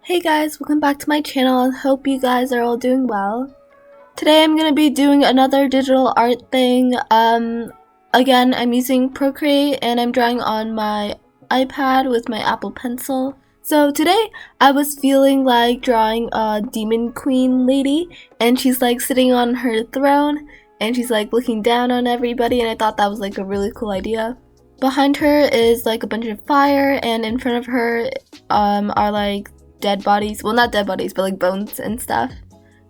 Hey guys, welcome back to my channel and hope you guys are all doing well. Today I'm going to be doing another digital art thing. Again, I'm using PROCREATE and I'm drawing on my iPad with my Apple Pencil. So today I was feeling like drawing a demon queen lady, and she's like sitting on her throne and she's like looking down on everybody, and I thought that was like a really cool idea. Behind her is like a bunch of fire, and in front of her are like dead bodies. Well, not dead bodies, but like bones and stuff.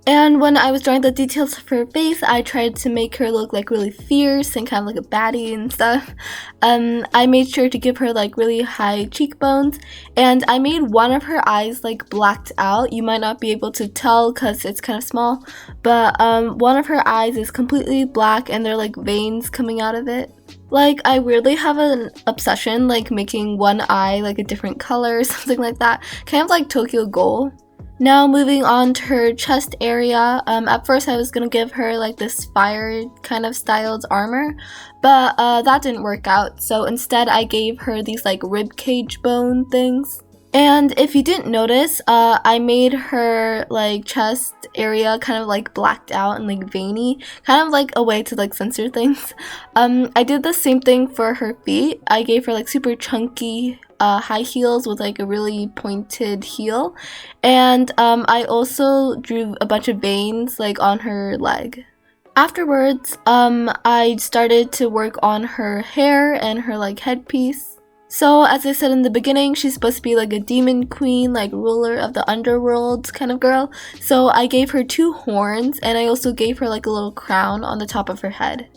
And when I was drawing the details of her face, I tried to make her look like really fierce and kind of like a baddie and stuff. I made sure to give her like really high cheekbones, and I made one of her eyes like blacked out. You might not be able to tell because it's kind of small, but one of her eyes is completely black and there are like veins coming out of it. Like, I weirdly have an obsession like making one eye like a different color or something like that, kind of like Tokyo Ghoul. Now moving on to her chest area, at first I was gonna give her like this fire kind of styled armor, but that didn't work out, so instead I gave her these like rib cage bone things. And if you didn't notice, I made her like chest area kind of like blacked out and like veiny, kind of like a way to like censor things. I did the same thing for her feet. I gave her like super chunky high heels with like a really pointed heel, and I also drew a bunch of veins like on her leg. Afterwards, I started to work on her hair and her like headpiece. So as I said in the beginning, she's supposed to be like a demon queen, like ruler of the underworld kind of girl. So I gave her 2 horns, and I also gave her like a little crown on the top of her head.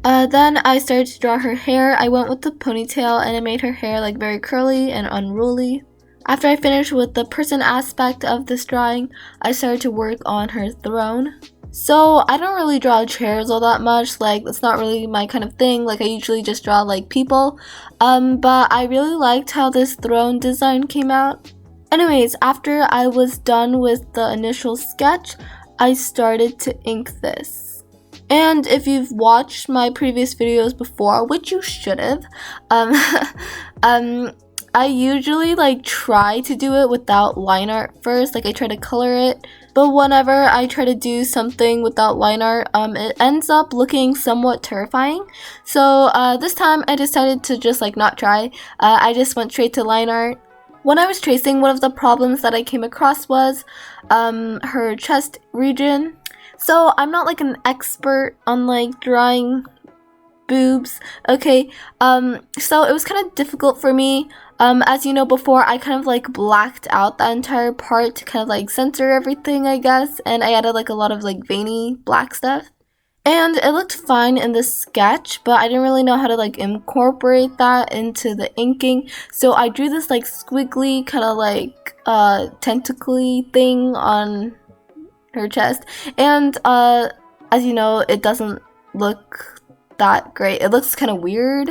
Then I started to draw her hair. I went with the ponytail and I made her hair like very curly and unruly. After I finished with the person aspect of this drawing, I started to work on her throne. So I don't really draw chairs all that much, like that's not really my kind of thing. Like I usually just draw like people, but I really liked how this throne design came out. Anyways, after I was done with the initial sketch, I started to ink this. And if you've watched my previous videos before, which you should have, I usually like try to do it without line art first. Like I try to color it, but whenever I try to do something without line art, it ends up looking somewhat terrifying. So this time I decided to just like not try. I just went straight to line art. When I was tracing, one of the problems that I came across was her chest region. So I'm not like an expert on like drawing boobs, okay, so it was kind of difficult for me. As you know before, I kind of like blacked out the entire part to kind of like censor everything, I guess, and I added like a lot of like veiny black stuff. And it looked fine in the sketch, but I didn't really know how to like incorporate that into the inking, so I drew this like squiggly kind of like tentacly thing on her chest, and as you know, it doesn't look that great. It looks kind of weird.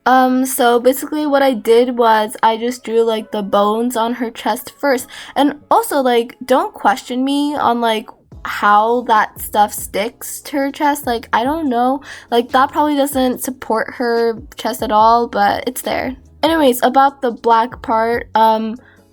So basically what I did was I just drew like the bones on her chest first, and also like don't question me on like how that stuff sticks to her chest. Like I don't know, like that probably doesn't support her chest at all, but it's there. Anyways, about the black part,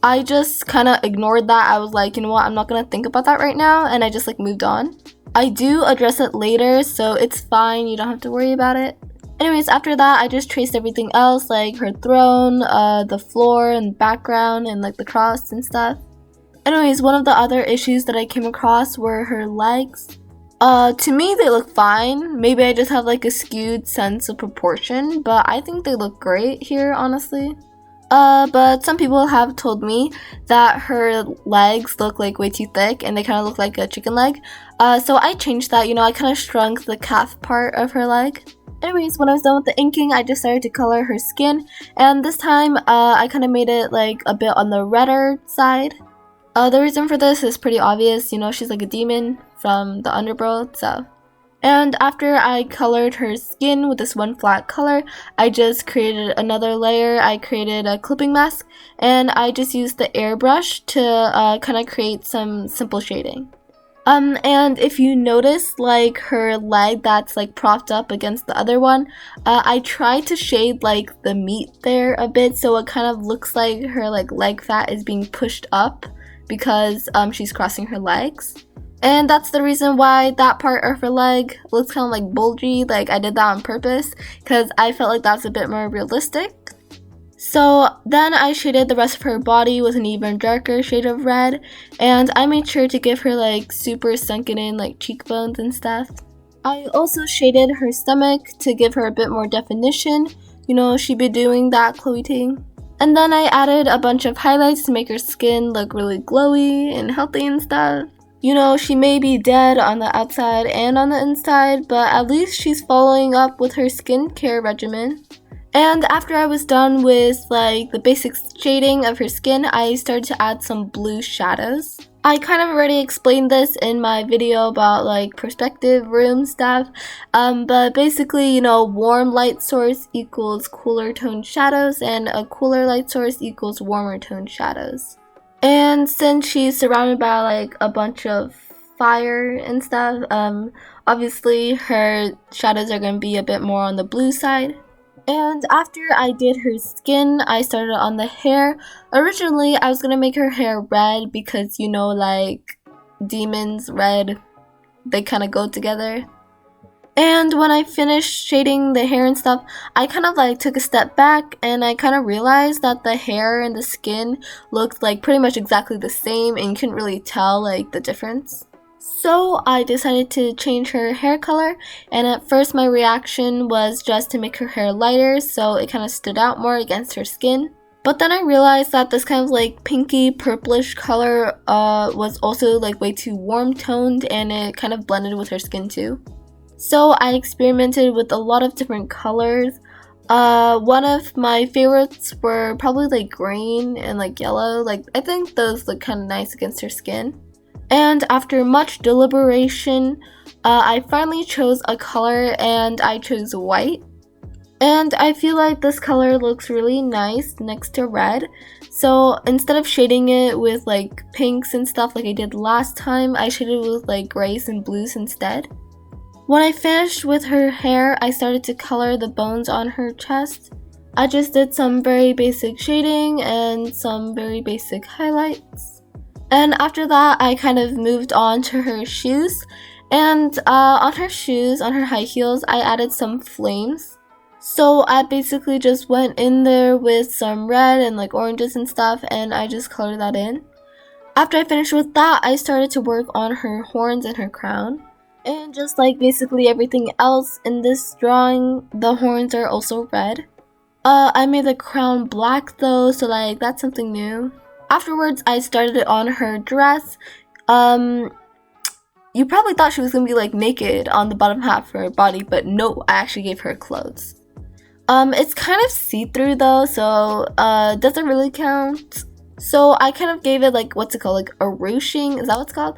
I just kind of ignored that. I was like, you know what, I'm not gonna think about that right now, and I just like moved on. I do address it later, so it's fine, you don't have to worry about it. Anyways, after that, I just traced everything else, like her throne, the floor and background, and like the cross and stuff. Anyways, one of the other issues that I came across were her legs. To me, they look fine. Maybe I just have like a skewed sense of proportion, but I think they look great here, honestly. But some people have told me that her legs look like way too thick and they kind of look like a chicken leg. So I changed that, you know, I kind of shrunk the calf part of her leg. Anyways, when I was done with the inking, I decided to color her skin, and this time I kind of made it like a bit on the redder side. The reason for this is pretty obvious, you know, she's like a demon from the underworld, so. And after I colored her skin with this one flat color, I just created another layer. I created a clipping mask, and I just used the airbrush to kind of create some simple shading. And if you notice like her leg that's like propped up against the other one, I tried to shade like the meat there a bit, so it kind of looks like her like leg fat is being pushed up because she's crossing her legs. And that's the reason why that part of her leg looks kind of like bulgy. Like, I did that on purpose because I felt like that's a bit more realistic. So then I shaded the rest of her body with an even darker shade of red, and I made sure to give her like super sunken in like cheekbones and stuff. I also shaded her stomach to give her a bit more definition. You know, she be doing that Chloe thing. And then I added a bunch of highlights to make her skin look really glowy and healthy and stuff. You know, she may be dead on the outside and on the inside, but at least she's following up with her skincare regimen. And after I was done with like the basic shading of her skin, I started to add some blue shadows. I kind of already explained this in my video about like perspective room stuff, but basically, you know, warm light source equals cooler toned shadows, and a cooler light source equals warmer toned shadows. And since she's surrounded by like a bunch of fire and stuff, obviously her shadows are going to be a bit more on the blue side. And after I did her skin, I started on the hair. Originally, I was going to make her hair red because, you know, like demons, red, they kind of go together. And when I finished shading the hair and stuff, I kind of like took a step back and I kind of realized that the hair and the skin looked like pretty much exactly the same and you couldn't really tell like the difference. So I decided to change her hair color, and at first my reaction was just to make her hair lighter so it kind of stood out more against her skin. But then I realized that this kind of like pinky purplish color was also like way too warm toned, and it kind of blended with her skin too. So I experimented with a lot of different colors. One of my favorites were probably like green and like yellow. Like, I think those look kind of nice against her skin. And after much deliberation, I finally chose a color, and I chose white. And I feel like this color looks really nice next to red. So instead of shading it with like pinks and stuff like I did last time, I shaded it with like grays and blues instead. When I finished with her hair, I started to color the bones on her chest. I just did some very basic shading and some very basic highlights. And after that, I kind of moved on to her shoes. And on her shoes, on her high heels, I added some flames. So I basically just went in there with some red and like oranges and stuff, and I just colored that in. After I finished with that, I started to work on her horns and her crown. And just like basically everything else in this drawing, the horns are also red. I made the crown black though, so like that's something new. Afterwards, I started it on her dress. You probably thought she was gonna be like naked on the bottom half of her body, but no, I actually gave her clothes. It's kind of see-through though, so doesn't really count. So I kind of gave it like, what's it called, like a ruching, is that what it's called?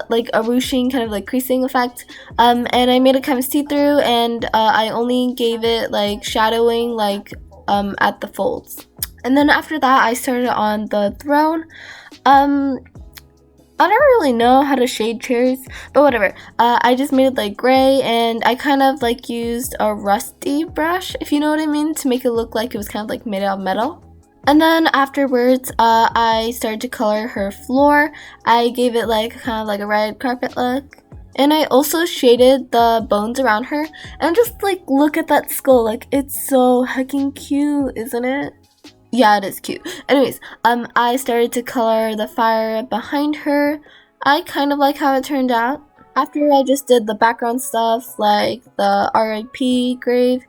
Like a ruching kind of like creasing effect. And I made it kind of see-through, and I only gave it like shadowing like at the folds. And then after that, I started on the throne. I don't really know how to shade chairs, but whatever. I just made it like gray, and I kind of like used a rusty brush, if you know what I mean, to make it look like it was kind of like made out of metal. And then afterwards, I started to color her floor. I gave it like kind of like a red carpet look. And I also shaded the bones around her. And just like look at that skull, like it's so heckin' cute, isn't it? Yeah, it is cute. Anyways, I started to color the fire behind her. I kind of like how it turned out. After I just did the background stuff, like the RIP grave,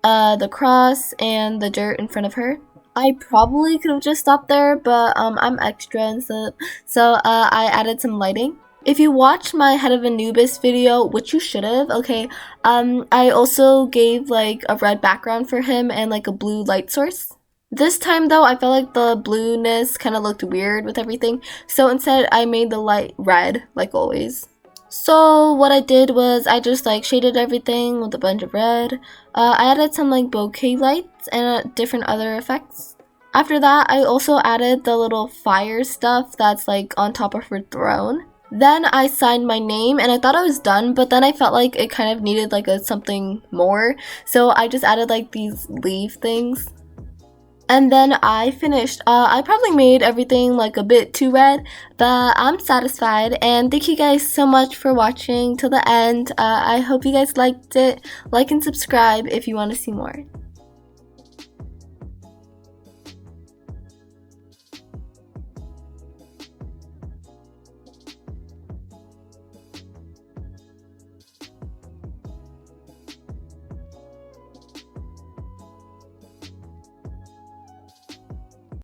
the cross, and the dirt in front of her. I probably could have just stopped there, but I'm extra and stuff, so I added some lighting. If you watched my Head of Anubis video, which you should have, okay, I also gave like a red background for him and like a blue light source. This time though, I felt like the blueness kind of looked weird with everything, so instead I made the light red, like always. So what I did was I just like shaded everything with a bunch of red. I added some like bokeh lights and different other effects. After that, I also added the little fire stuff that's like on top of her throne. Then I signed my name, and I thought I was done, but then I felt like it kind of needed like something more, so I just added like these leaf things. And then I finished. I probably made everything like a bit too red, but I'm satisfied. And thank you guys so much for watching till the end. I hope you guys liked it. Like and subscribe if you want to see more.